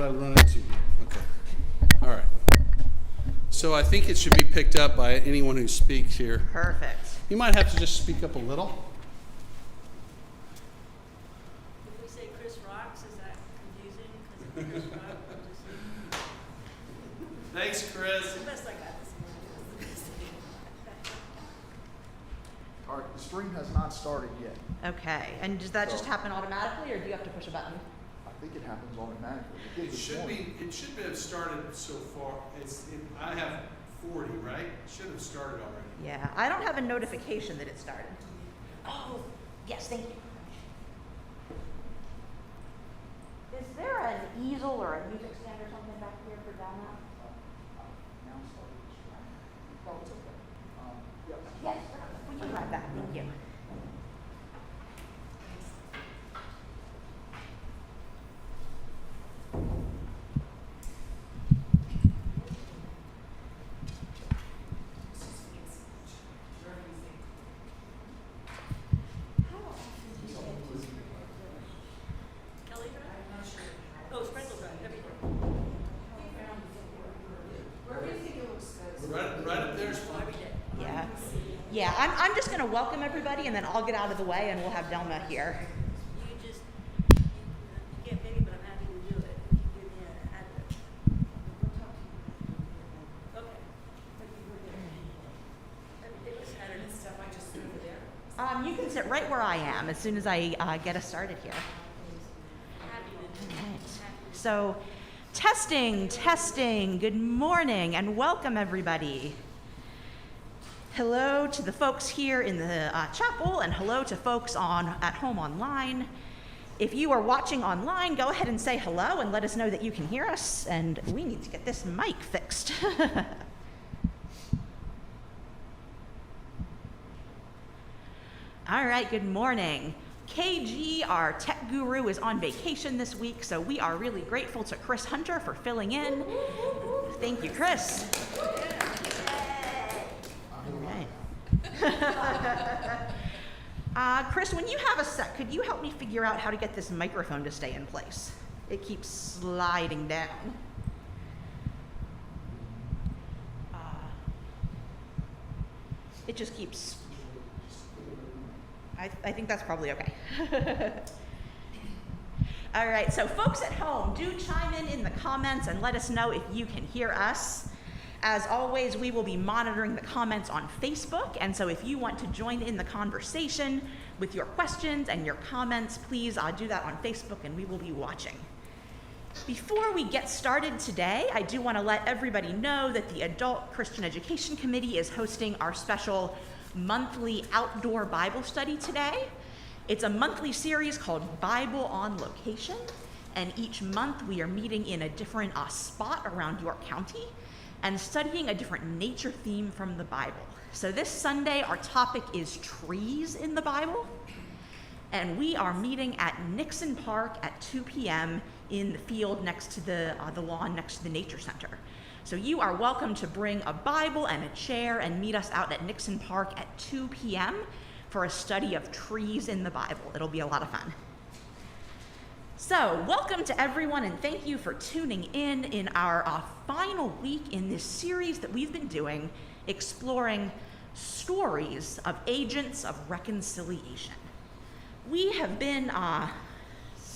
what I run into here. Okay. All right. So I think it should be picked up by anyone who speaks here. Perfect. You might have to just speak up a little. If we say Chris rocks, is that confusing? Because Chris rock, Thanks, Chris. the best I got this All right, the stream has not started yet. Okay, and does that just happen automatically, or do you have to push a button? I think it happens automatically. It did It this should morning. be. It should have started so far. I have 40, right? It should have started already. Yeah, I don't have a notification that it started. Oh, yes, thank you. Is there an easel or a music stand or something back here for download? Now started the stream. Oh, it's okay. Yes. Yes, we can grab that, thank you. Kelly drive? I'm not sure. Oh, Sprinkle drive, everything. Right up there. Every day. Yeah, yeah, I'm just gonna welcome everybody, and then I'll get out of the way, and we'll have Delma here. You just, you can't pay me, but I'm happy to do it. You give me an address. Okay. It was Saturday. Stuff I just threw over there. You can sit right where I am as soon as I get us started here. Happy to do it. All right. So, testing. Good morning and welcome everybody. Hello to the folks here in the chapel, and hello to folks at home online. If you are watching online, go ahead and say hello and let us know that you can hear us. And we need to get this mic fixed. All right, good morning. KG, our tech guru, is on vacation this week, so we are really grateful to Chris Hunter for filling in. Thank you, Chris. All right. Chris, when you have a sec, could you help me figure out how to get this microphone to stay in place? It keeps sliding down. It just keeps... I think that's probably okay. All right, so folks at home, do chime in the comments and let us know if you can hear us. As always, we will be monitoring the comments on Facebook, and so if you want to join in the conversation with your questions and your comments, please do that on Facebook, and we will be watching. Before we get started today, I do want to let everybody know that the Adult Christian Education Committee is hosting our special monthly outdoor Bible study today. It's a monthly series called Bible on Location, and each month we are meeting in a different spot around York County and studying a different nature theme from the Bible. So this Sunday, our topic is trees in the Bible, and we are meeting at Nixon Park at 2 p.m. in the field next to the lawn next to the Nature Center. So you are welcome to bring a Bible and a chair and meet us out at Nixon Park at 2 p.m. for a study of trees in the Bible. It'll be a lot of fun. So, welcome to everyone, and thank you for tuning in our final week in this series that we've been doing, exploring stories of agents of reconciliation. We have been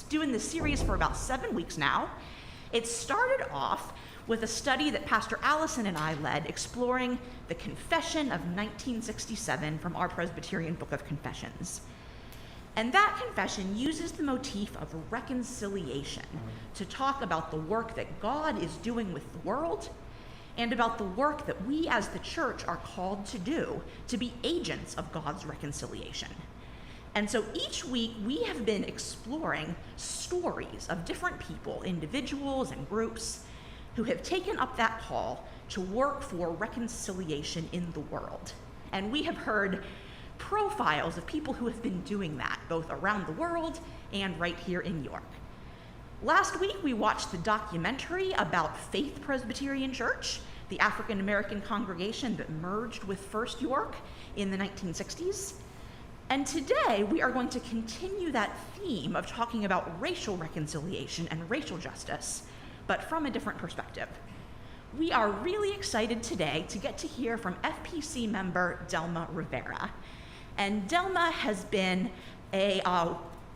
doing this series for about 7 weeks now. It started off with a study that Pastor Allison and I led, exploring the Confession of 1967 from our Presbyterian Book of Confessions. And that confession uses the motif of reconciliation to talk about the work that God is doing with the world and about the work that we as the church are called to do to be agents of God's reconciliation. And so each week we have been exploring stories of different people, individuals and groups, who have taken up that call to work for reconciliation in the world. And we have heard profiles of people who have been doing that, both around the world and right here in York. Last week, we watched the documentary about Faith Presbyterian Church, the African American congregation that merged with First York in the 1960s. And today, we are going to continue that theme of talking about racial reconciliation and racial justice but from a different perspective. We are really excited today to get to hear from FPC member Delma Rivera. And Delma has been a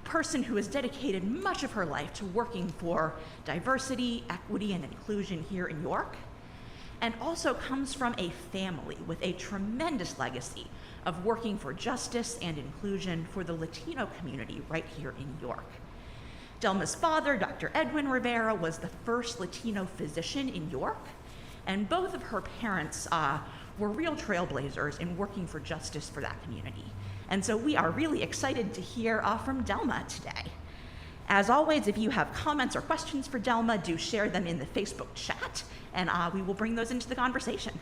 person who has dedicated much of her life to working for diversity, equity, and inclusion here in York, and also comes from a family with a tremendous legacy of working for justice and inclusion for the Latino community right here in York. Delma's father, Dr. Edwin Rivera, was the first Latino physician in York, and both of her parents were real trailblazers in working for justice for that community. And so we are really excited to hear from Delma today. As always, if you have comments or questions for Delma, do share them in the Facebook chat, and we will bring those into the conversation.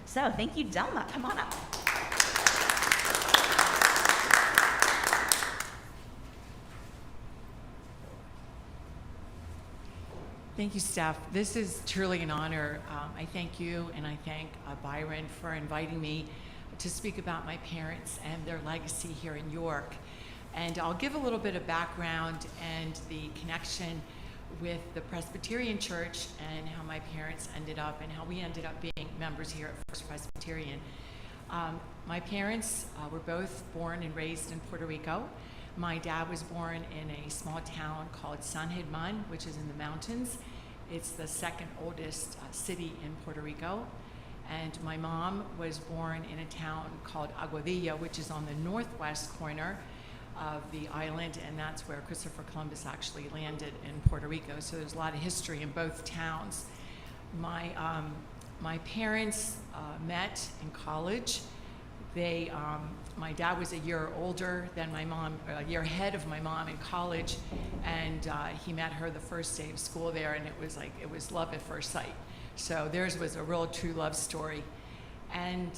So thank you, Delma. Come on up. Thank you, Steph. This is truly an honor. I thank you, and I thank Byron for inviting me to speak about my parents and their legacy here in York. And I'll give a little bit of background and the connection with the Presbyterian Church and how my parents ended up and how we ended up being members here at First Presbyterian. My parents were both born and raised in Puerto Rico. My dad was born in a small town called San Germán, which is in the mountains. It's the second oldest city in Puerto Rico. And my mom was born in a town called Aguadilla, which is on the northwest corner of the island, and that's where Christopher Columbus actually landed in Puerto Rico. So there's a lot of history in both towns. My parents met in college. My dad was a year older than my mom, a year ahead of my mom in college, and he met her the first day of school there, and it was love at first sight. So theirs was a real true love story. And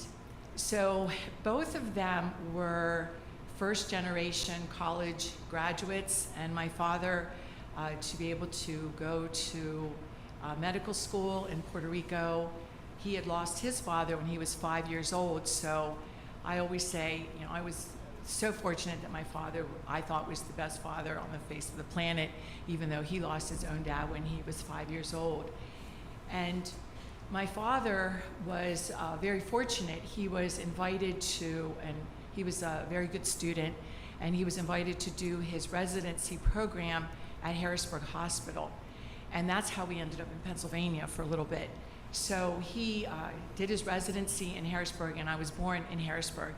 so both of them were first generation college graduates, and my father, to be able to go to medical school in Puerto Rico, he had lost his father when he was 5 years old. So I always say, I was so fortunate that my father, I thought, was the best father on the face of the planet, even though he lost his own dad when he was 5 years old. And my father was very fortunate. He was invited to, and he was a very good student, and he was invited to do his residency program at Harrisburg Hospital. And that's how we ended up in Pennsylvania for a little bit. So he did his residency in Harrisburg, and I was born in Harrisburg.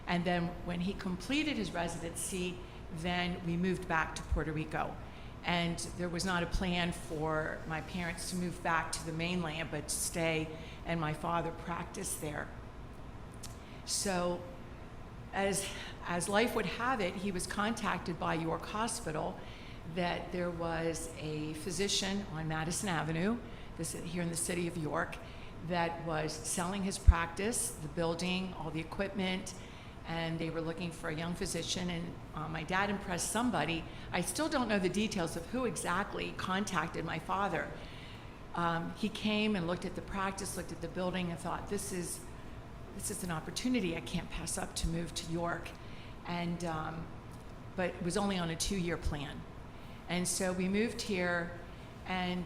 And then when he completed his residency, then we moved back to Puerto Rico. And there was not a plan for my parents to move back to the mainland, but to stay and my father practice there. So as life would have it, he was contacted by York Hospital that there was a physician on Madison Avenue, here in the city of York, that was selling his practice, the building, all the equipment, and they were looking for a young physician, and my dad impressed somebody. I still don't know the details of who exactly contacted my father. He came and looked at the practice, looked at the building, and thought, this is an opportunity I can't pass up to move to York. And but it was only on a 2-year plan. And so we moved here, and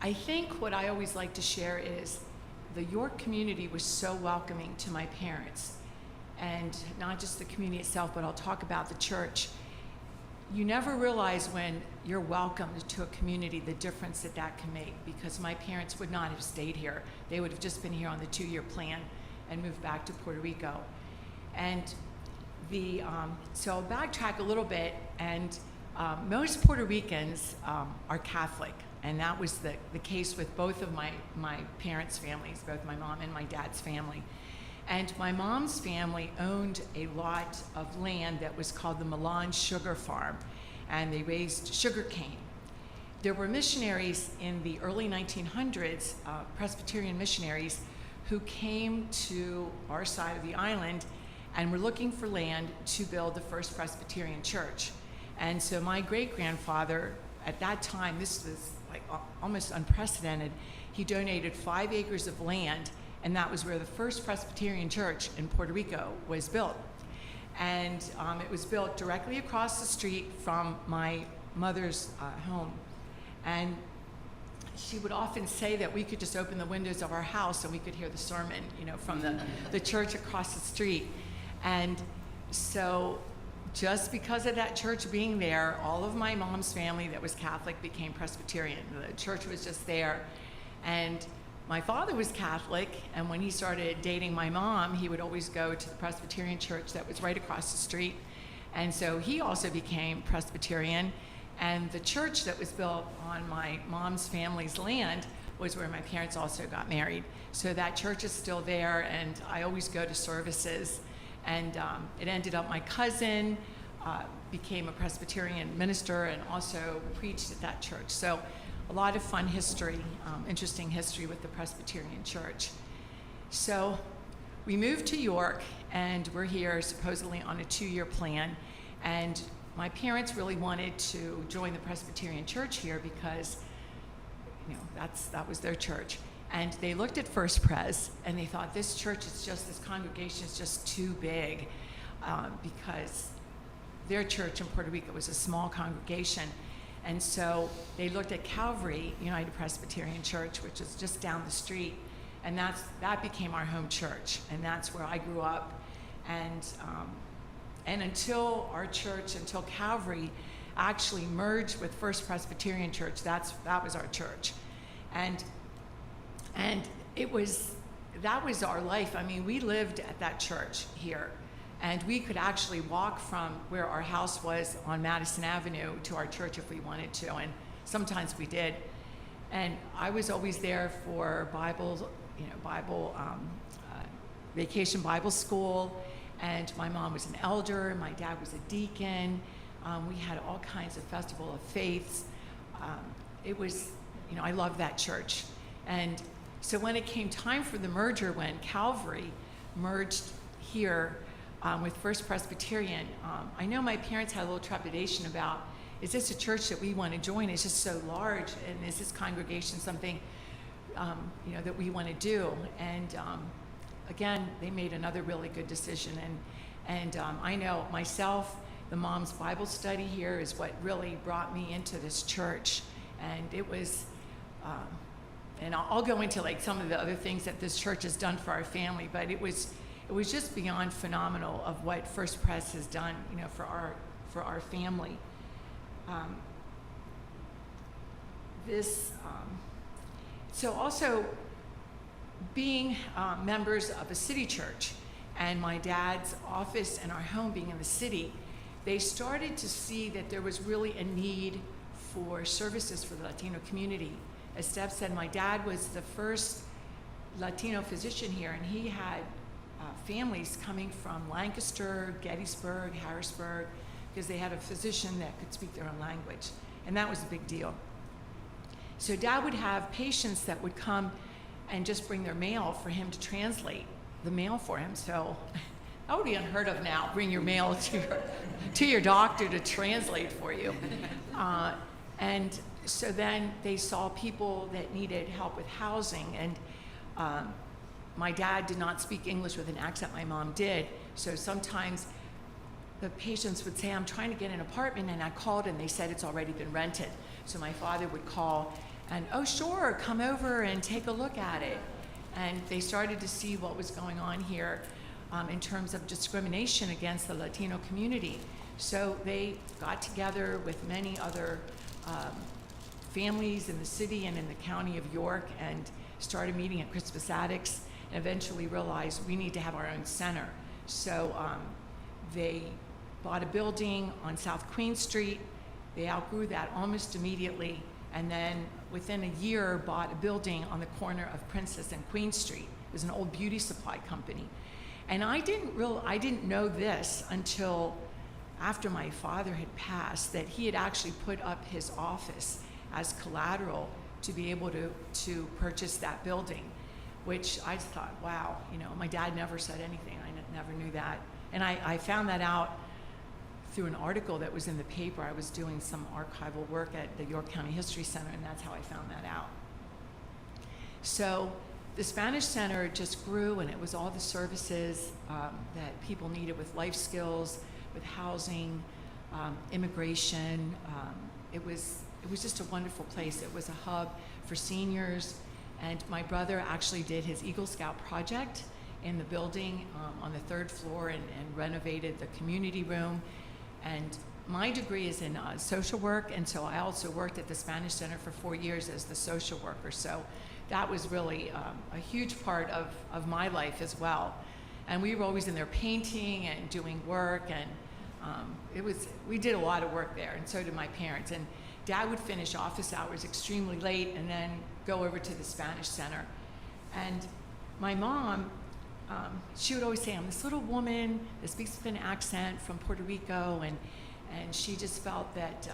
I think what I always like to share is the York community was so welcoming to my parents, and not just the community itself, but I'll talk about the church. You never realize when you're welcomed to a community the difference that can make, because my parents would not have stayed here. They would have just been here on the 2-year plan and moved back to Puerto Rico. And so I'll backtrack a little bit, and most Puerto Ricans are Catholic. And that was the case with both of my parents' families, both my mom and my dad's family. And my mom's family owned a lot of land that was called the Milan Sugar Farm, and they raised sugar cane. There were missionaries in the early 1900s, Presbyterian missionaries, who came to our side of the island and were looking for land to build the first Presbyterian church. And so my great-grandfather, at that time, this was almost unprecedented, he donated 5 acres of land, and that was where the first Presbyterian church in Puerto Rico was built. And it was built directly across the street from my mother's home. And she would often say that we could just open the windows of our house and we could hear the sermon, from the church across the street. And so just because of that church being there, all of my mom's family that was Catholic became Presbyterian. The church was just there. And my father was Catholic, and when he started dating my mom, he would always go to the Presbyterian church that was right across the street. And so he also became Presbyterian. And the church that was built on my mom's family's land was where my parents also got married. So that church is still there, and I always go to services. And it ended up my cousin became a Presbyterian minister and also preached at that church. So a lot of fun history, interesting history with the Presbyterian church. So we moved to York, and we're here supposedly on a 2-year plan. And my parents really wanted to join the Presbyterian church here because, that was their church. And they looked at First Pres, and they thought this congregation is just too big, because their church in Puerto Rico was a small congregation. And so they looked at Calvary United Presbyterian Church, which is just down the street, and that became our home church, and that's where I grew up. And until Calvary actually merged with First Presbyterian Church, that was our church, and that was our life. I mean, we lived at that church here, and we could actually walk from where our house was on Madison Avenue to our church if we wanted to, and sometimes we did. And I was always there for Vacation Bible School, and my mom was an elder, my dad was a deacon. We had all kinds of festival of faiths. I loved that church. And so when it came time for the merger, when Calvary merged here with First Presbyterian, I know my parents had a little trepidation about, is this a church that we want to join? It's just so large, and is this congregation something that we want to do? And again, they made another really good decision. And I know myself, the Mom's Bible Study here is what really brought me into this church. And it was, and I'll go into some of the other things that this church has done for our family, but it was just beyond phenomenal of what First Pres has done, for our family. So also being members of a city church, and my dad's office and our home being in the city, they started to see that there was really a need for services for the Latino community. As Steph said, my dad was the first Latino physician here, and he had families coming from Lancaster, Gettysburg, Harrisburg, because they had a physician that could speak their own language, and that was a big deal. So Dad would have patients that would come and just bring their mail for him to translate the mail for him. So that would be unheard of now, bring your mail to your doctor to translate for you. And so then they saw people that needed help with housing, and my dad did not speak English with an accent, my mom did, so sometimes the patients would say, I'm trying to get an apartment, and I called and they said it's already been rented. So my father would call and, oh sure, come over and take a look at it. And they started to see what was going on here in terms of discrimination against the Latino community. So they got together with many other families in the city and in the county of York and started meeting at Crispus Attucks, and eventually realized we need to have our own center. So they bought a building on South Queen Street. They outgrew that almost immediately, and then within a year bought a building on the corner of Princess and Queen Street. It was an old beauty supply company. And I didn't know this until after my father had passed, that he had actually put up his office as collateral to be able to purchase that building, which I thought, wow, my dad never said anything. I never knew that. And I found that out through an article that was in the paper. I was doing some archival work at the York County History Center, and that's how I found that out. So the Spanish Center just grew, and it was all the services that people needed with life skills, with housing, immigration. It was just a wonderful place. It was a hub for seniors. And my brother actually did his Eagle Scout project in the building on the third floor and renovated the community room. And my degree is in social work, and so I also worked at the Spanish Center for 4 years as the social worker. So that was really a huge part of my life as well. And we were always in there painting and doing work, and we did a lot of work there, and so did my parents. And Dad would finish office hours extremely late and then go over to the Spanish Center. And my mom, she would always say, I'm this little woman that speaks with an accent from Puerto Rico, and she just felt that,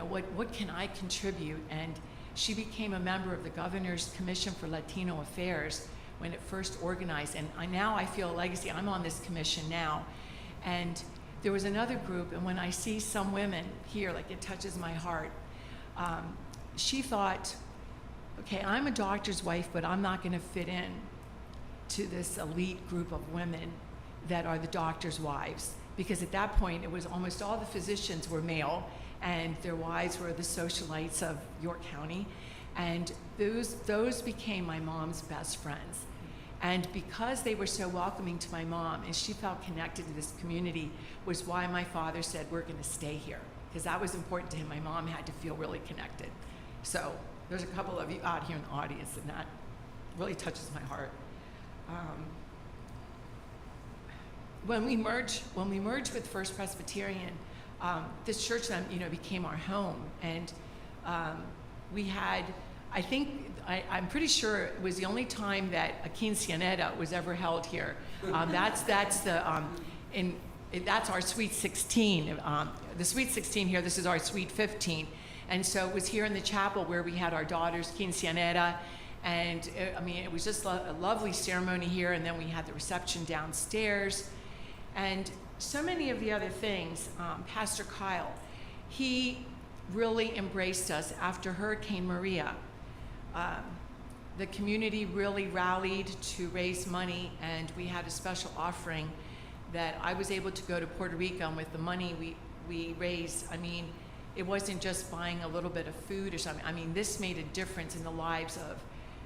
what can I contribute? And she became a member of the Governor's Commission for Latino Affairs when it first organized. And now I feel a legacy. I'm on this commission now. And there was another group, and when I see some women here, like, it touches my heart. She thought, okay, I'm a doctor's wife, but I'm not gonna fit in to this elite group of women that are the doctor's wives. Because at that point, it was almost all the physicians were male, and their wives were the socialites of York County. And those became my mom's best friends. And because they were so welcoming to my mom, and she felt connected to this community, was why my father said, we're gonna stay here. Because that was important to him. My mom had to feel really connected. So there's a couple of you out here in the audience, and that really touches my heart. When we merged with First Presbyterian, this church then, became our home. And we had, I'm pretty sure it was the only time that a quinceañera was ever held here. That's our Sweet 16. The Sweet 16 here, this is our Sweet 15. And so it was here in the chapel where we had our daughter's quinceañera. And it was just a lovely ceremony here. And then we had the reception downstairs. And so many of the other things. Pastor Kyle, he really embraced us after Hurricane Maria. The community really rallied to raise money, and we had a special offering that I was able to go to Puerto Rico, and with the money we raised, it wasn't just buying a little bit of food or something. This made a difference in the lives of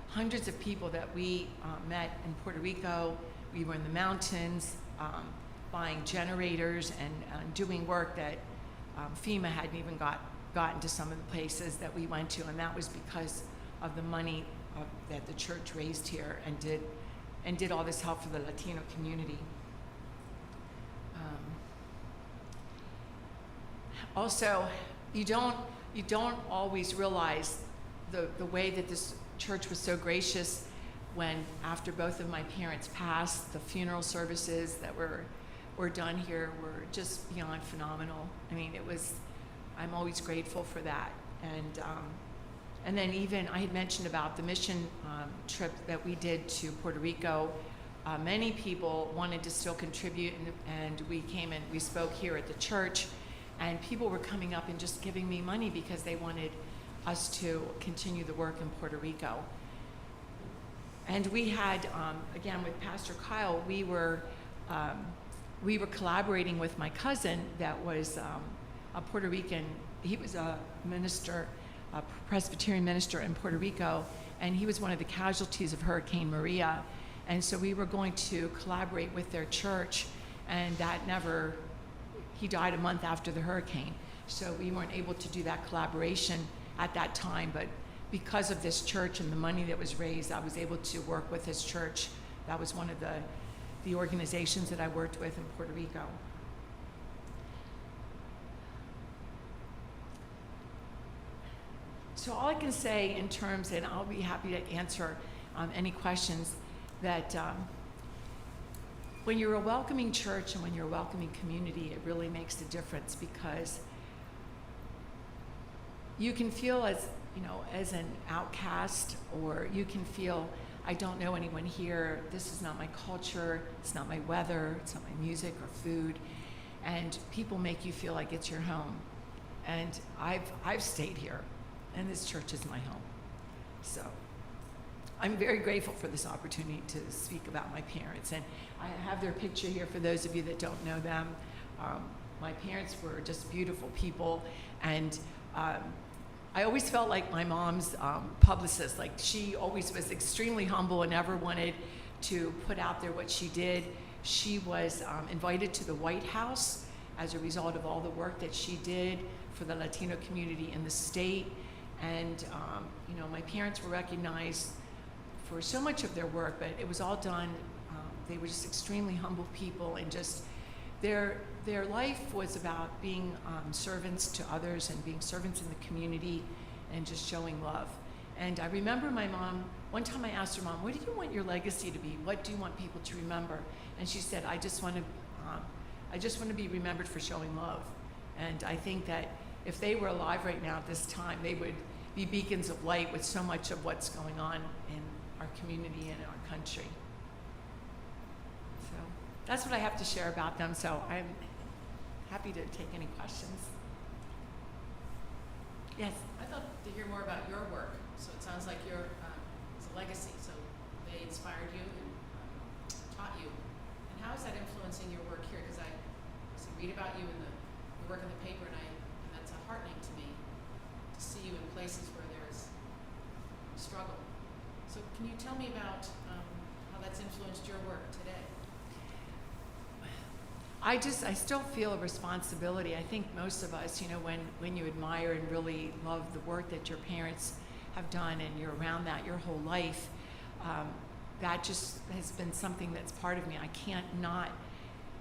hundreds of people that we met in Puerto Rico. We were in the mountains, buying generators and doing work that FEMA hadn't even gotten to some of the places that we went to, and that was because of the money that the church raised here and did all this help for the Latino community. Also, you don't always realize the way that this church was so gracious when, after both of my parents passed, the funeral services that were done here were just beyond phenomenal. I'm always grateful for that. And then even I had mentioned about the mission trip that we did to Puerto Rico. Many people wanted to still contribute, and we came and we spoke here at the church, and people were coming up and just giving me money because they wanted us to continue the work in Puerto Rico. And we had, again, with Pastor Kyle, we were collaborating with my cousin that was a Puerto Rican. He was a minister, a Presbyterian minister in Puerto Rico, and he was one of the casualties of Hurricane Maria. And so we were going to collaborate with their church, and he died a month after the hurricane. So we weren't able to do that collaboration at that time, but because of this church and the money that was raised, I was able to work with his church. That was one of the organizations that I worked with in Puerto Rico. So all I can say in terms, and I'll be happy to answer any questions, that when you're a welcoming church and when you're a welcoming community, it really makes a difference, because you can feel as an outcast, or you can feel, I don't know anyone here, this is not my culture, it's not my weather, it's not my music or food, and people make you feel like it's your home. And I've stayed here, and this church is my home. So I'm very grateful for this opportunity to speak about my parents. And I have their picture here for those of you that don't know them. My parents were just beautiful people, and I always felt like my mom's publicist. Like, she always was extremely humble and never wanted to put out there what she did. She was invited to the White House as a result of all the work that she did for the Latino community in the state. And, you know, my parents were recognized for so much of their work, but it was all done. They were just extremely humble people, and just their life was about being servants to others and being servants in the community and just showing love. And I remember my mom, one time I asked her, Mom, what do you want your legacy to be? What do you want people to remember? And she said, I just want to be remembered for showing love. And I think that if they were alive right now at this time, they would be beacons of light with so much of what's going on in our community and our country. So that's what I have to share about them. So I'm happy to take any questions. Yes. I'd love to hear more about your work. So it sounds like your it's a legacy. So they inspired you and taught you. And how is that influencing your work here? Because I read about you in the work in the paper, and that's heartening to me to see you in places where there's struggle. So can you tell me about how that's influenced your work today? I still feel a responsibility. I think most of us, you know, when you admire and really love the work that your parents have done and you're around that your whole life, that just has been something that's part of me. I can't not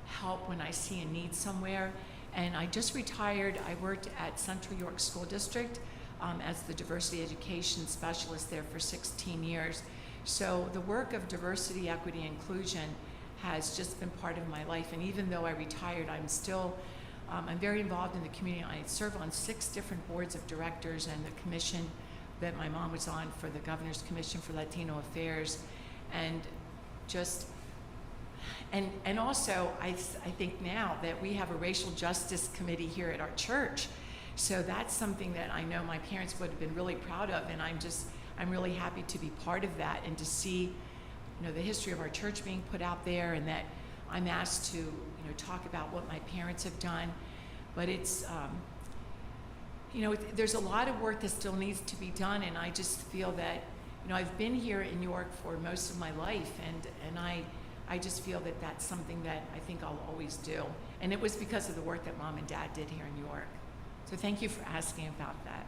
help when I see a need somewhere. And I just retired. I worked at Central York School District as the diversity education specialist there for 16 years. So the work of diversity, equity, and inclusion has just been part of my life. And even though I retired, I'm still, I'm very involved in the community. I serve on 6 different boards of directors and the commission that my mom was on for the Governor's Commission for Latino Affairs. And just, and also I think now that we have a racial justice committee here at our church. So that's something that I know my parents would have been really proud of, and I'm really happy to be part of that and to see, you know, the history of our church being put out there, and that I'm asked to, you know, talk about what my parents have done. But it's, you know, there's a lot of work that still needs to be done, and I just feel that, you know, I've been here in York for most of my life, and I just feel that that's something that I think I'll always do. And it was because of the work that Mom and Dad did here in York. So thank you for asking about that.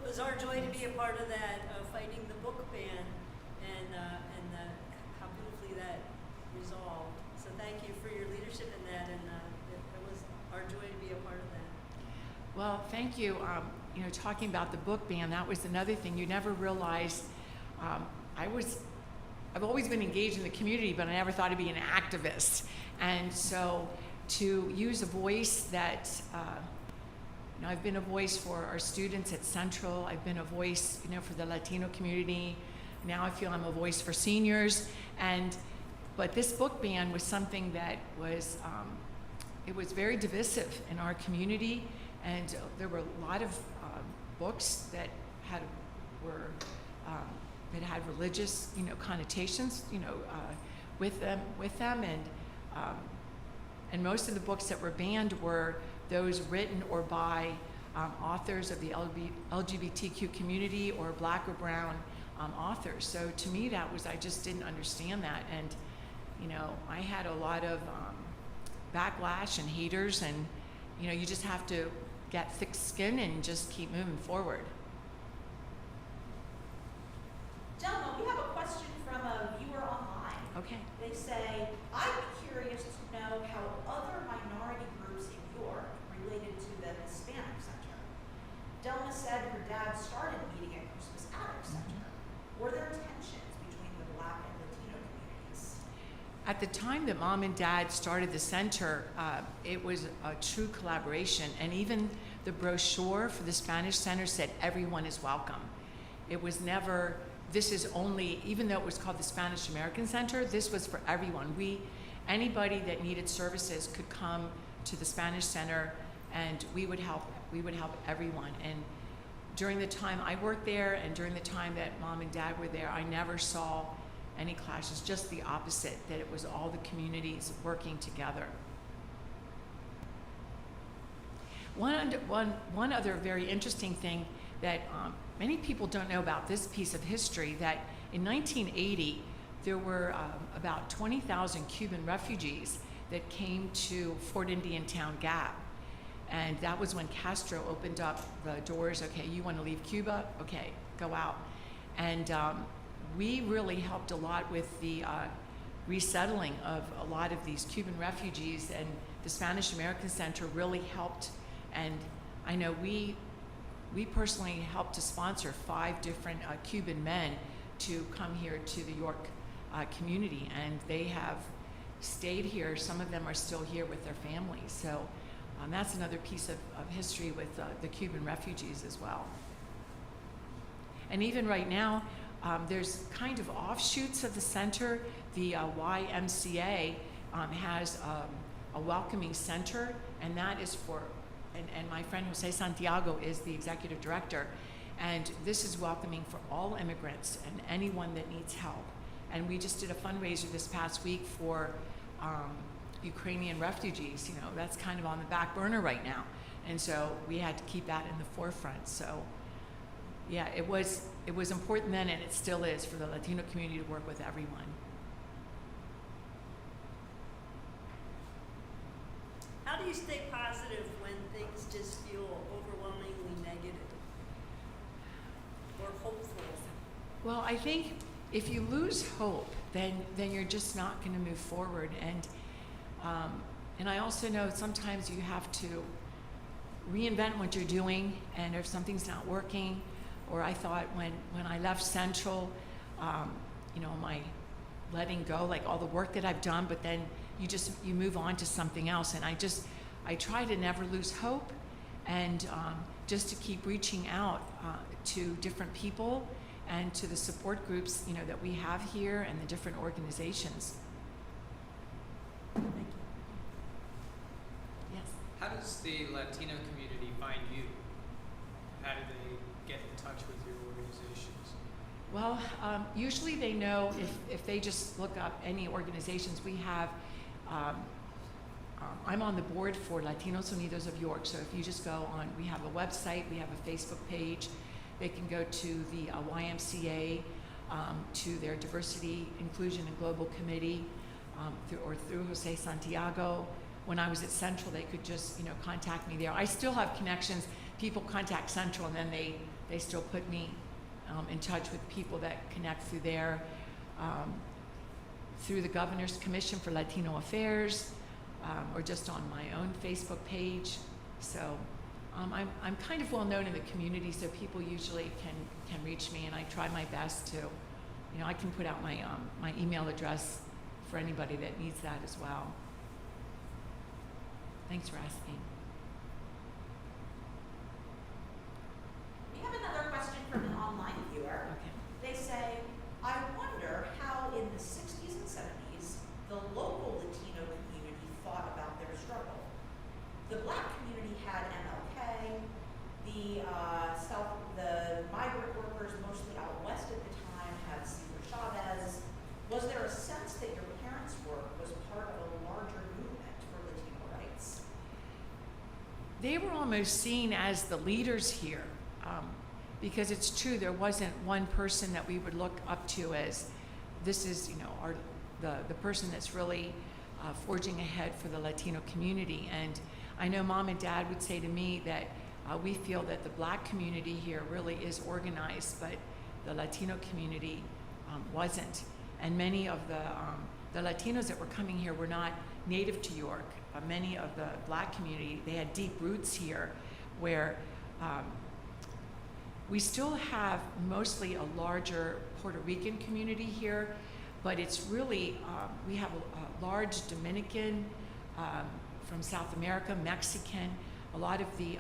It was our joy to be a part of that, fighting the book ban, and how beautifully that resolved. So thank you for your leadership in that, and it was our joy to be a part of that. Well, thank you. You know, talking about the book ban, that was another thing. You never realized, I've always been engaged in the community, but I never thought I'd be an activist. And so to use a voice that, you know, I've been a voice for our students at Central. I've been a voice, you know, for the Latino community. Now I feel I'm a voice for seniors. But this book ban was something that was, it was very divisive in our community. And there were a lot of books that had religious, you know, connotations, you know, with them, and most of the books that were banned were those written or by authors of the LGBTQ community or Black or brown authors. So to me, I just didn't understand that, and you know, I had a lot of backlash and haters, and you know, you just have to get thick skin and just keep moving forward. Gentlemen, we have a question from a viewer online. Okay. They say, I'd be curious to know how other minority groups in York related to the Hispanic Center. Delma said her dad started meeting at Christmas Attic Center. Were there tensions between the Black and Latino communities? At the time that Mom and Dad started the center, it was a true collaboration, and even the brochure for the Spanish Center said everyone is welcome. It was never, this is only, even though it was called the Spanish American Center, this was for everyone. Anybody that needed services could come to the Spanish Center, and we would help everyone. And during the time I worked there, and during the time that Mom and Dad were there, I never saw any clashes, just the opposite, that it was all the communities working together. One other very interesting thing that many people don't know about this piece of history, that in 1980, there were about 20,000 Cuban refugees that came to Fort Indian Town Gap. And that was when Castro opened up the doors. Okay, you want to leave Cuba? Okay, go out. And we really helped a lot with the resettling of a lot of these Cuban refugees, and the Spanish American Center really helped. And I know we personally helped to sponsor 5 different Cuban men to come here to the York community, and they have stayed here. Some of them are still here with their families. So that's another piece of history with the Cuban refugees as well. And even right now, there's kind of offshoots of the center. The YMCA has a welcoming center, and that is for, and my friend Jose Santiago is the executive director, and this is welcoming for all immigrants and anyone that needs help. And we just did a fundraiser this past week for Ukrainian refugees. You know, that's kind of on the back burner right now, and so we had to keep that in the forefront. So yeah, it was important then, and it still is, for the Latino community to work with everyone. How do you stay positive when things just feel overwhelmingly negative or hopeful? Well, I think if you lose hope, then you're just not going to move forward. And I also know sometimes you have to reinvent what you're doing, and if something's not working, or I thought when I left Central, you know, my letting go, like all the work that I've done, but then you move on to something else. And I try to never lose hope, and just to keep reaching out to different people and to the support groups, you know, that we have here, and the different organizations. Thank you. Yes. How does the Latino community find you? How do they get in touch with your organizations? Well, usually they know if they just look up any organizations we have. I'm on the board for Latinos Unidos of York, so if you just go on, we have a website, we have a Facebook page. They can go to the YMCA, to their Diversity, Inclusion, and Global Committee, through Jose Santiago. When I was at Central, they could just, you know, contact me there. I still have connections. People contact Central, and then they still put me in touch with people that connect through there, through the Governor's Commission for Latino Affairs, or just on my own Facebook page. So I'm kind of well known in the community, so people usually can reach me, and I try my best to, you know, I can put out my email address for anybody that needs that as well. Thanks for asking. We have another question from an online viewer. Okay. They say, I wonder how in the 60s and 70s the local Latino community thought about their struggle. The Black community had MLK, the migrant workers mostly out west at the time had Cesar Chavez. Was there a sense that your parents' work was part of a larger movement for Latino rights? They were almost seen as the leaders here, because it's true, there wasn't one person that we would look up to as, this is, you know, the person that's really forging ahead for the Latino community. And I know Mom and Dad would say to me that we feel that the Black community here really is organized, but the Latino community wasn't. And many of the Latinos that were coming here were not native to York. Many of the Black community, they had deep roots here, where we still have mostly a larger Puerto Rican community here, but it's really, we have a large Dominican, from South America, Mexican. A lot of the,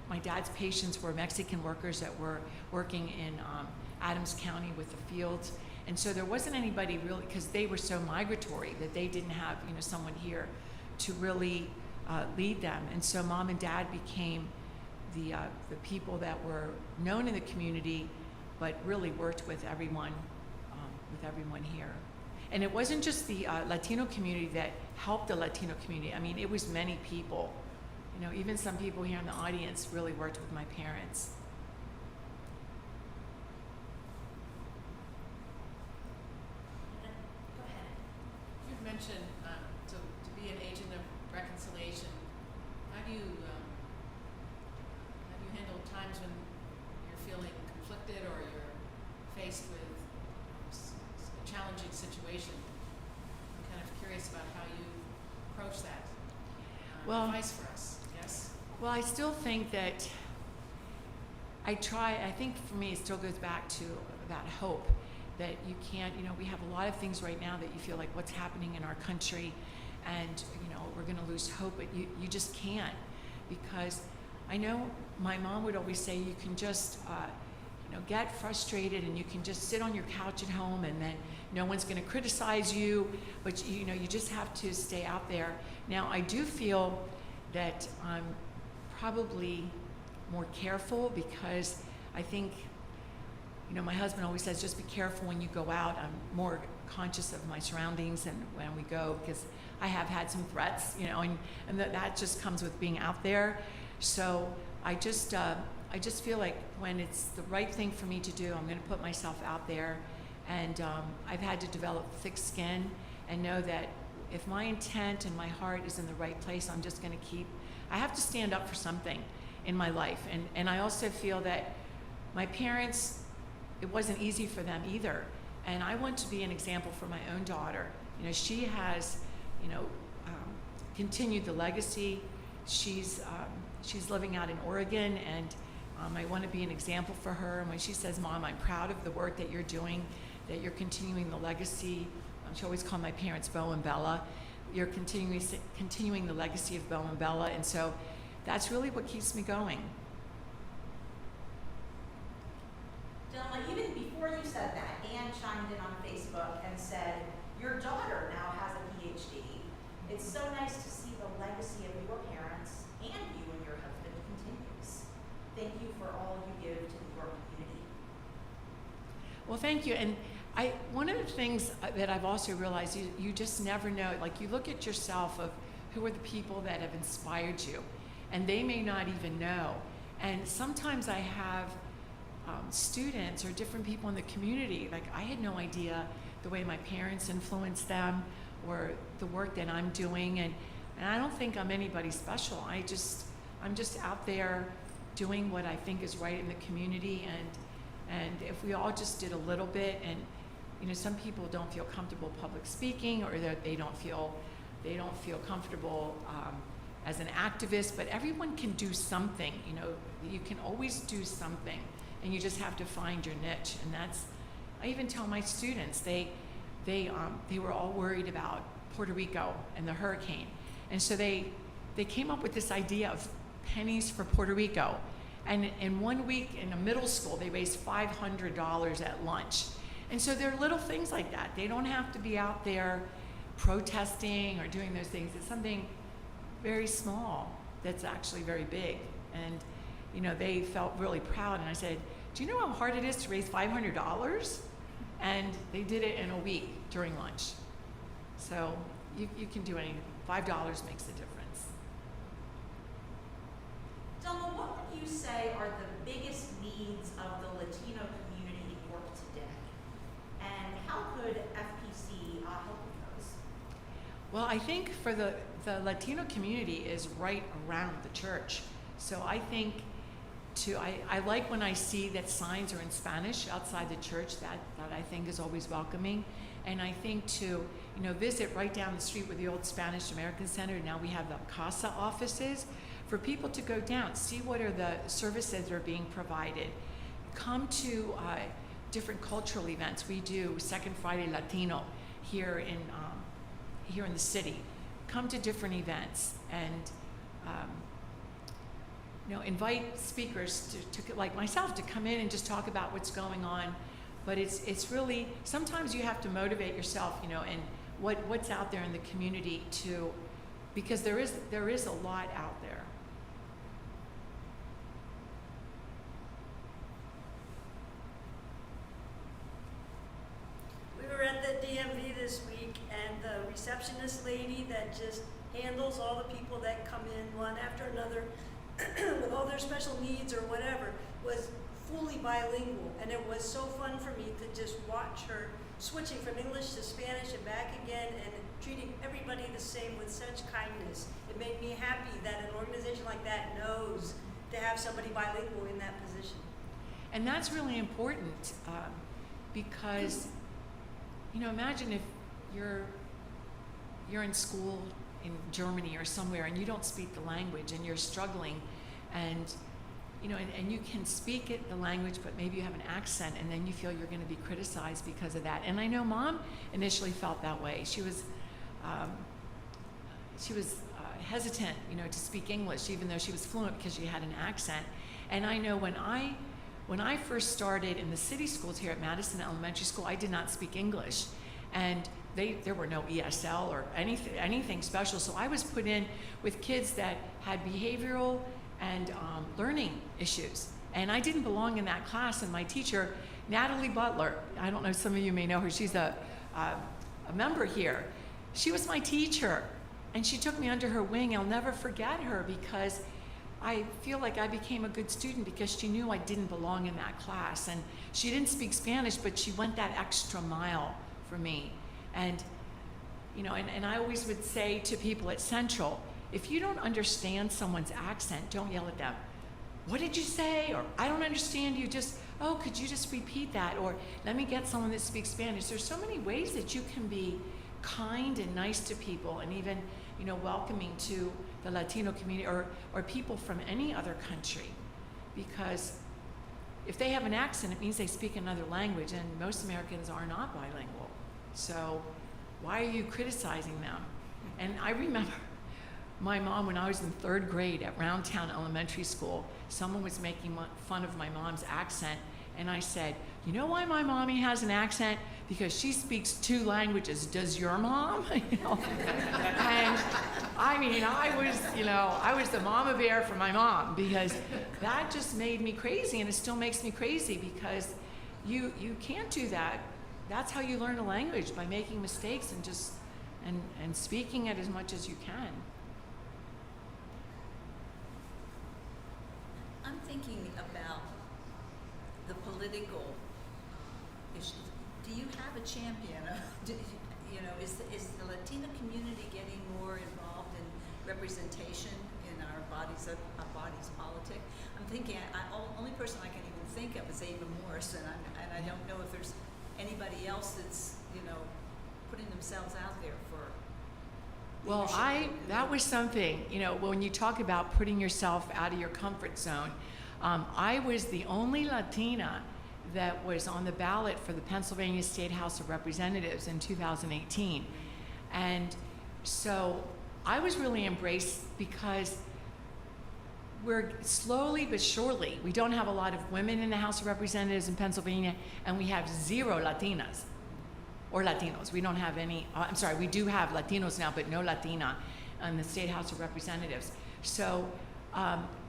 my dad's patients were Mexican workers that were working in Adams County with the fields. And so there wasn't anybody really, because they were so migratory that they didn't have, you know, someone here to really lead them. And so Mom and Dad became the people that were known in the community, but really worked with everyone here. And it wasn't just the Latino community that helped the Latino community. I mean, it was many people, you know, even some people here in the audience really worked with my parents. Go ahead. You've mentioned to be an agent of reconciliation. How do you handle times when you're feeling conflicted or you're faced with a challenging situation? I'm kind of curious about how you approach that. Well- Advice for us, yes? Well, I still think that I think for me it still goes back to about hope, that you can't, you know, we have a lot of things right now that you feel like what's happening in our country and, you know, we're going to lose hope, but you just can't, because I know my mom would always say you can just, you know, get frustrated and you can just sit on your couch at home and then no one's going to criticize you, but you know, you just have to stay out there. Now, I do feel that I'm probably more careful because I think, you know, my husband always says, just be careful when you go out. I'm more conscious of my surroundings and when we go, because I have had some threats, you know, and that just comes with being out there. So I just feel like when it's the right thing for me to do, I'm going to put myself out there. And I've had to develop thick skin and know that if my intent and my heart is in the right place, I'm just going to I have to stand up for something in my life. And I also feel that my parents, it wasn't easy for them either. And I want to be an example for my own daughter. You know, she has, you know, continued the legacy. She's living out in Oregon, and I want to be an example for her. And when she says, "Mom, I'm proud of the work that you're doing, that you're continuing the legacy," she always called my parents Bo and Bella. You're continuing the legacy of Bo and Bella, and so that's really what keeps me going. Dylan, even before you said that, Anne chimed in on Facebook and said, your daughter now has a PhD. It's so nice to see the legacy of your parents and you and your husband continues. Thank you for all you give to your community. Well, thank you. And one of the things that I've also realized, you just never know. Like, you look at yourself of who are the people that have inspired you, and they may not even know. And sometimes I have students or different people in the community, like I had no idea the way my parents influenced them or the work that I'm doing. And I don't think I'm anybody special. I'm just out there doing what I think is right in the community. And if we all just did a little bit, and you know, some people don't feel comfortable public speaking, or that they don't feel comfortable as an activist, but everyone can do something. You know, you can always do something, and you just have to find your niche. And I even tell my students, they were all worried about Puerto Rico and the hurricane, and so they came up with this idea of pennies for Puerto Rico. And in 1 week in a middle school, they raised $500 at lunch. And so there are little things like that. They don't have to be out there protesting or doing those things. It's something very small that's actually very big. And, you know, they felt really proud. And I said, do you know how hard it is to raise $500? And they did it in a week during lunch. So you can do anything. $5 makes a difference. Delma, what would you say are the biggest needs of the Latino community in York today? And how could FPC help with those? Well, I think for the Latino community is right around the church. So I think I like when I see that signs are in Spanish outside the church. That I think is always welcoming. And I think to, you know, visit right down the street with the old Spanish American Center. Now we have the CASA offices for people to go down, see what are the services that are being provided. Come to different cultural events. We do Second Friday Latino here in the city. Come to different events and you know, invite speakers to like myself to come in and just talk about what's going on. But it's really, sometimes you have to motivate yourself, you know, and what's out there in the community because there is a lot out there. We were at the DMV this week, and the receptionist lady that just handles all the people that come in one after another with all their special needs or whatever, was fully bilingual. And it was so fun for me to just watch her switching from English to Spanish and back again, and treating everybody the same with such kindness. It made me happy that an organization like that knows to have somebody bilingual in that position. And that's really important because, you know, imagine if you're in school in Germany or somewhere and you don't speak the language and you're struggling, and you know, and you can speak it, the language, but maybe you have an accent, and then you feel you're going to be criticized because of that. And I know Mom initially felt that way. She was hesitant, you know, to speak English, even though she was fluent because she had an accent. And I know when I first started in the city schools here at Madison Elementary School, I did not speak English, and there were no ESL or anything special. So I was put in with kids that had behavioral and learning issues, and I didn't belong in that class. And my teacher, Natalie Butler, I don't know, some of you may know her, she's a member here. She was my teacher, and she took me under her wing. I'll never forget her, because I feel like I became a good student because she knew I didn't belong in that class. And she didn't speak Spanish, but she went that extra mile for me. And you know, and I always would say to people at Central, if you don't understand someone's accent, don't yell at them. What did you say? Or I don't understand you. Just, oh, could you just repeat that? Or let me get someone that speaks Spanish. There's so many ways that you can be kind and nice to people, and even, you know, welcoming to the Latino community or people from any other country. Because if they have an accent, it means they speak another language, and most Americans are not bilingual. So why are you criticizing them? And I remember my mom, when I was in 3rd grade at Roundtown Elementary School, someone was making fun of my mom's accent, and I said, you know why my mommy has an accent? Because she speaks 2 languages. Does your mom? You know? And I mean, I was the mama bear for my mom, because that just made me crazy, and it still makes me crazy, because you can't do that. That's how you learn a language, by making mistakes and just and speaking it as much as you can. I'm thinking about the political issues. Do you have a champion? You know, is the Latino community getting more involved in representation in our bodies politic? I'm thinking, only person I can even think of is Ava Morrison, and I don't know if there's anybody else that's, you know, putting themselves out there for Well, leadership. that was something, you know, when you talk about putting yourself out of your comfort zone, I was the only Latina that was on the ballot for the Pennsylvania State House of Representatives in 2018. And so I was really embraced, because we're slowly but surely, we don't have a lot of women in the House of Representatives in Pennsylvania, and we have 0 Latinas. Or Latinos. We don't have any, I'm sorry, we do have Latinos now, but no Latina in the State House of Representatives. So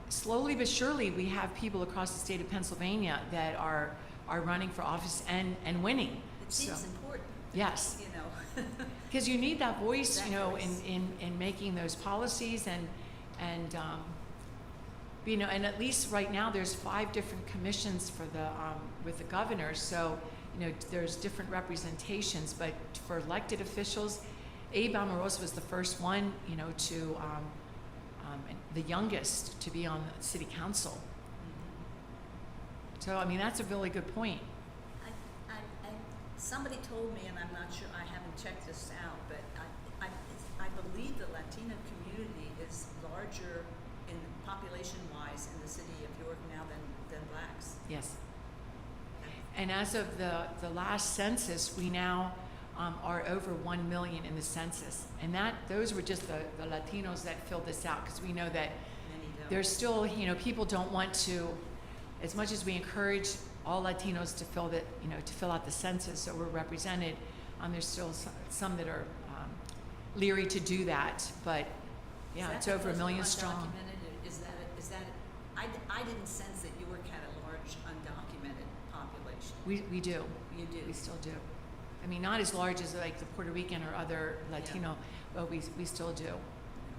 slowly but surely, we have people across the state of Pennsylvania that are running for office and winning. It seems important. Yes. You know. Because you need that voice, That you know, voice. in making those policies, and you know, and at least right now there's 5 different commissions for the with the governor. So, you know, there's different representations, but for elected officials, Abe Amoroso was the first one, you know, to the youngest to be on the city council. So, I mean, that's a really good point. Somebody told me, and I'm not sure, I haven't checked this out, but I believe the Latino community is larger in population-wise in the city of York now than blacks. Yes. And as of the last census, we now are over 1 million in the census. And those were just the Latinos that filled this out, because we know that Many don't. there's still, you know, people don't want to, as much as we encourage all Latinos to fill out the census so we're represented, there's still some that are leery to do that. But yeah, it's over 1 million strong. Undocumented, is that I didn't sense that York had a large undocumented population. We do. You do. We still do. I mean, not as large as like the Puerto Rican or other Latino, but we still do.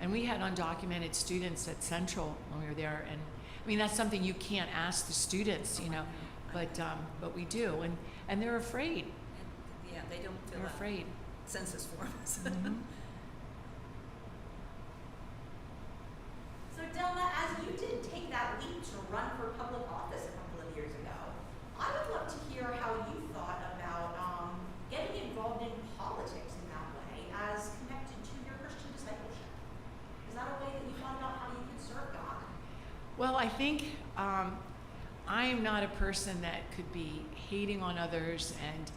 And we had undocumented students at Central when we were there, and I mean that's something you can't ask the students, you know, but we do, and they're afraid. And, yeah, they don't fill They're out afraid. census forms. Mhm. So Delma, as you did take that leap to run for public office a couple of years ago, I would love to hear how you thought about getting involved in politics in that way as connected to your Christian discipleship. Is that a way that you thought about how you could serve God? Well, I think I am not a person that could be hating on others, and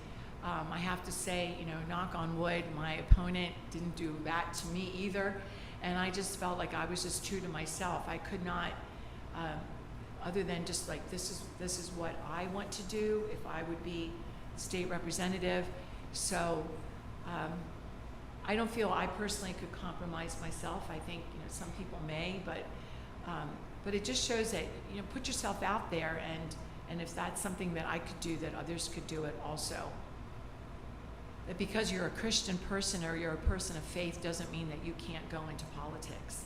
I have to say, you know, knock on wood, my opponent didn't do that to me either, and I just felt like I was just true to myself. I could not, other than just like this is what I want to do if I would be state representative. So I don't feel I personally could compromise myself. I think, you know, some people may, but it just shows that, you know, put yourself out there, and if that's something that I could do, that others could do it also. That because you're a Christian person or you're a person of faith doesn't mean that you can't go into politics.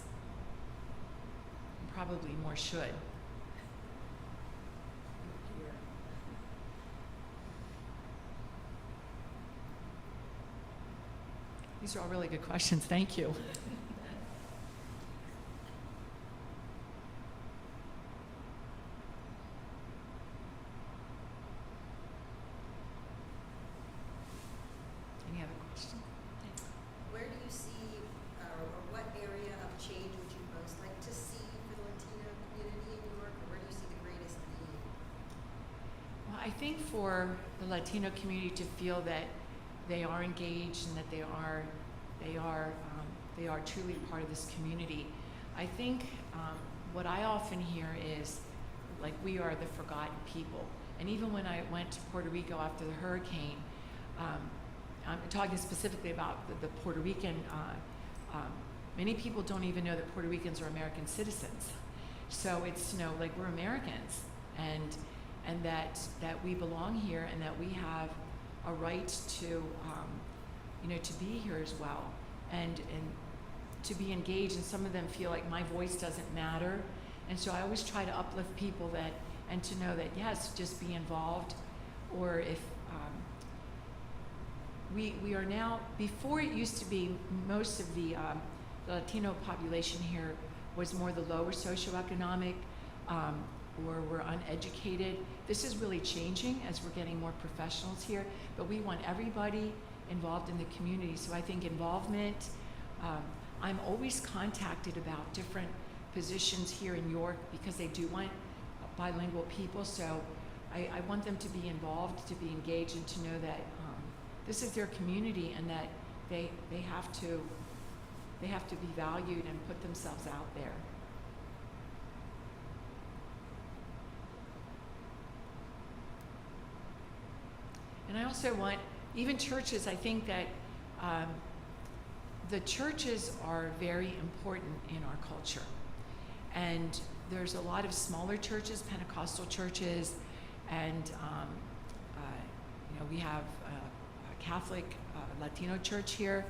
You probably more should. These are all really good questions. Thank you. Any other questions? Where do you see, or what area of change would you most like to see for the Latino community in New York, or where do you see the greatest need? Well, I think for the Latino community to feel that they are engaged and that they are truly part of this community. I think what I often hear is like we are the forgotten people. And even when I went to Puerto Rico after the hurricane, I'm talking specifically about the Puerto Rican. Many people don't even know that Puerto Ricans are American citizens. So it's, you know, like we're Americans, and that we belong here, and that we have a right to, you know, to be here as well, and to be engaged. And some of them feel like my voice doesn't matter, and so I always try to uplift people that, and to know that yes, just be involved. Or if we are now, before it used to be most of the Latino population here was more the lower socioeconomic, or we're uneducated. This is really changing as we're getting more professionals here, but we want everybody involved in the community. So I think involvement, I'm always contacted about different positions here in York because they do want bilingual people. So I want them to be involved, to be engaged, and to know that this is their community, and that they have to be valued and put themselves out there. And I also want, even churches, I think that the churches are very important in our culture. And there's a lot of smaller churches, Pentecostal churches, and you know, we have a Catholic Latino church here.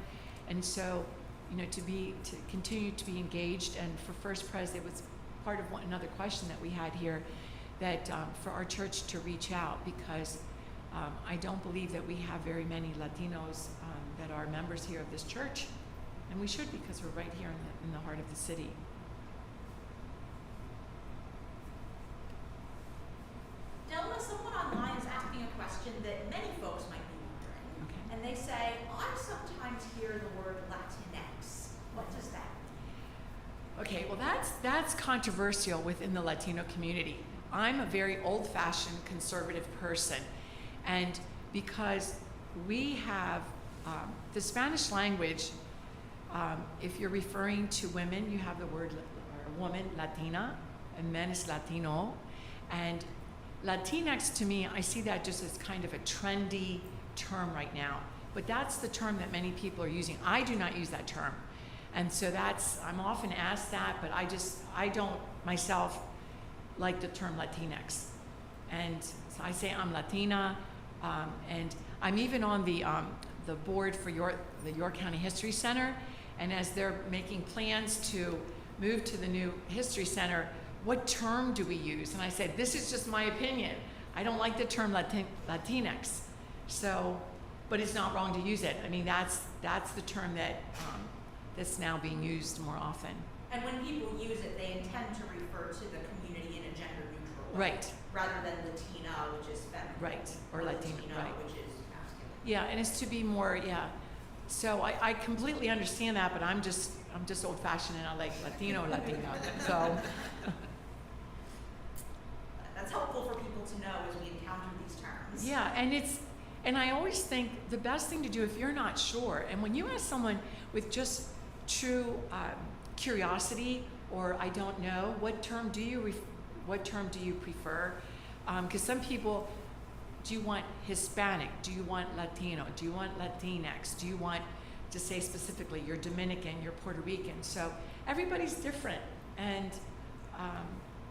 And so, you know, to continue to be engaged, and for First Pres, it was part of another question that we had here, that for our church to reach out, because I don't believe that we have very many Latinos that are members here of this church, and we should, because we're right here in the heart of the city. Delma, someone online is asking a question that many folks might be wondering. Okay. And they say, I sometimes hear the word Latinx. What does that mean? Okay, well that's controversial within the Latino community. I'm a very old-fashioned conservative person, and because we have the Spanish language, if you're referring to women, you have the word or woman, Latina, and men is Latino, and Latinx, to me, I see that just as kind of a trendy term right now, but that's the term that many people are using. I do not use that term. And so I'm often asked that, but I don't myself like the term Latinx. And so I say I'm Latina, and I'm even on the board for the York County History Center, And as they're making plans to move to the new History Center, what term do we use? And I said, this is just my opinion. I don't like the term Latinx. So, but it's not wrong to use it. I mean, that's the term that that's now being used more often. And when people use it, they intend to refer to the community in a gender neutral way. Right. Rather than Latina, which is feminine. Right, or Latino, right. which is masculine. Yeah, and it's to be more, yeah. So I completely understand that, but I'm just old-fashioned and I like Latino. So, That's helpful for people to know as we encounter these terms. yeah, and I always think the best thing to do if you're not sure, and when you ask someone with just true curiosity or I don't know, what term do you prefer? Because some people, do you want Hispanic? Do you want Latino? Do you want Latinx? Do you want to say specifically you're Dominican, you're Puerto Rican? So everybody's different, and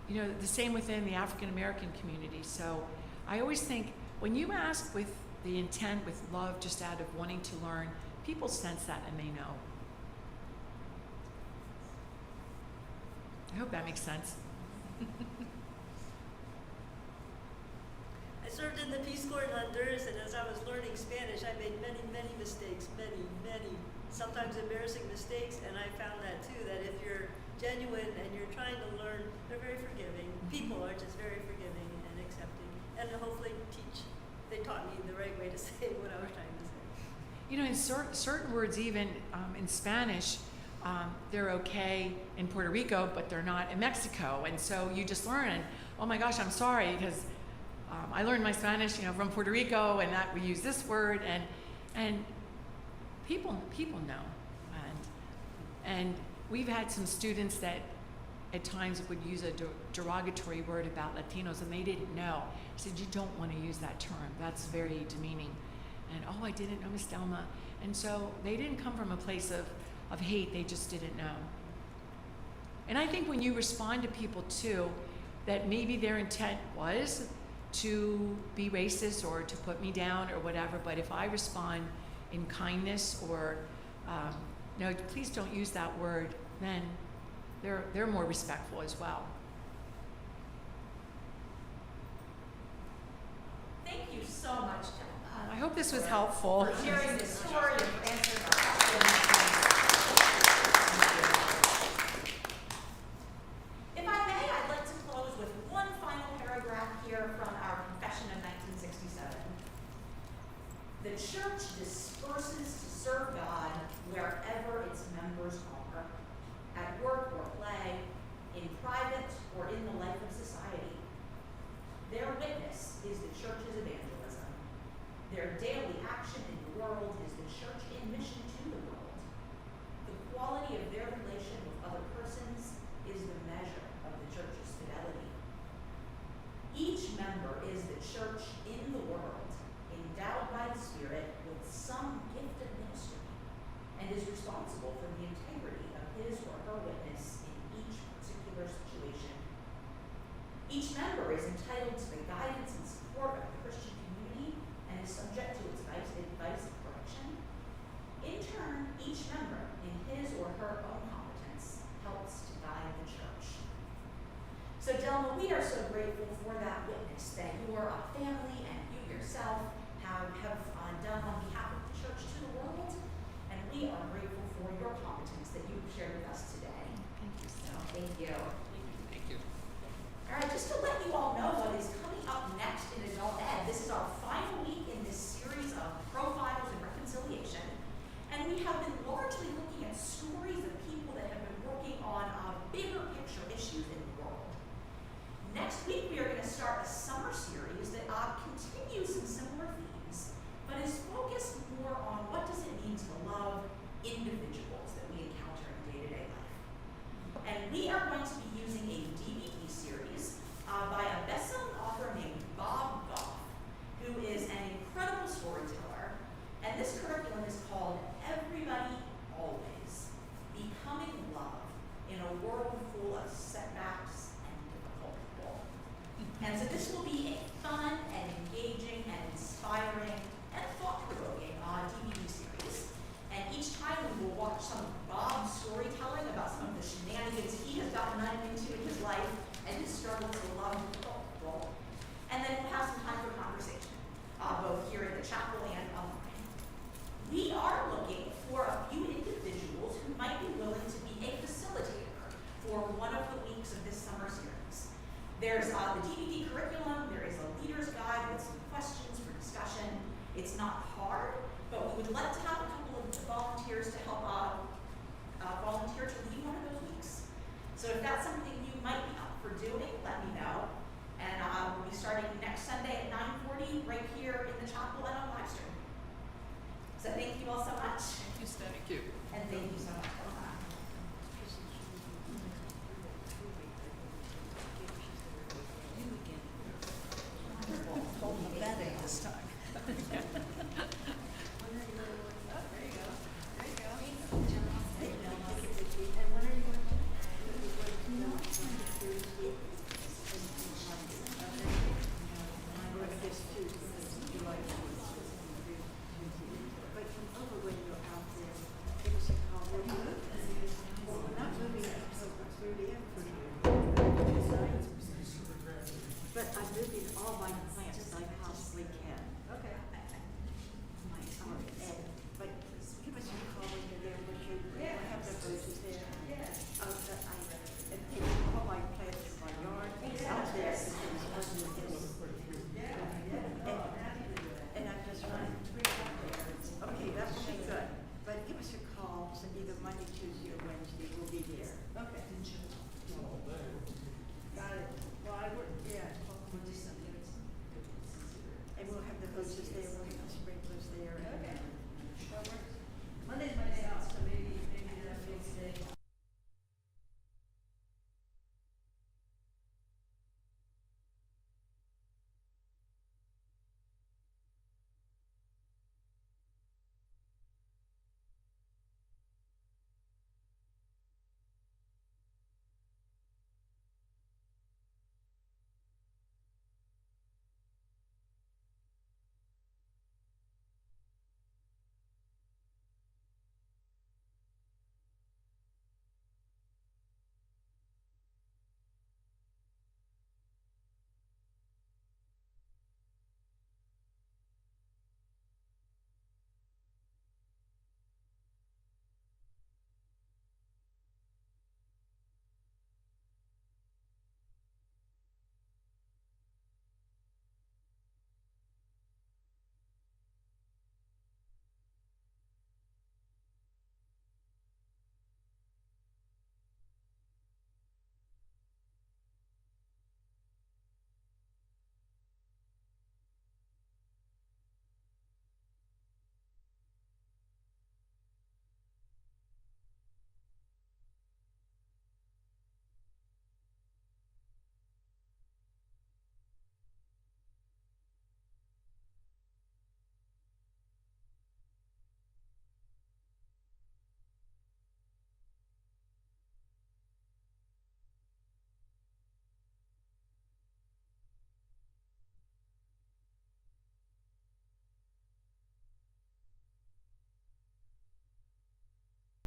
you know, the same within the African American community. So I always think when you ask with the intent, with love, just out of wanting to learn, people sense that and they know. I hope that makes sense. I served in the Peace Corps in Honduras, and as I was learning Spanish, I made many, many mistakes, many, sometimes embarrassing mistakes, and I found that too, that if you're genuine and you're trying to learn, they're very forgiving. People are just very forgiving and accepting, and hopefully they taught me the right way to say what I was trying to say. You know, in certain words, even in Spanish, they're okay in Puerto Rico, but they're not in Mexico. And so you just learn, and oh my gosh, I'm sorry, because I learned my Spanish, you know, from Puerto Rico, and that we use this word, and people know, and we've had some students that at times would use a derogatory word about Latinos, and they didn't know. I said, you don't want to use that term. That's very demeaning. And oh, I didn't know, Miss Delma. And so they didn't come from a place of hate, they just didn't know. And I think when you respond to people too, that maybe their intent was to be racist or to put me down or whatever, but if I respond in kindness or no, please don't use that word, then they're more respectful as well. Thank you so much, Delma, I hope this was helpful. for sharing this story and for answering our questions. If I may, I'd like to close with one final paragraph here from our Confession of 1967. The church disperses to serve God wherever its members are, at work or play, in private or in the life of society. Their witness is the church's evangelism. Their daily action in the world is the church in mission to the world. The quality of their relation with other persons is the measure of the church's fidelity. Each member is the church in the world, endowed by the Spirit with some gift of ministry, and is responsible for the integrity of his or her witness in each particular situation. Each member is entitled to the guidance and support of the Christian community and is subject to its advice and correction. In turn, each member, in his or her own competence, helps to guide the church. So, Delma, we are so grateful for that witness that your family and you yourself have done on behalf of the church to the world, and we are grateful for your competence that you've shared with us today. Thank you, So, thank you. Thank you. All right, just to let you all know what is coming up next not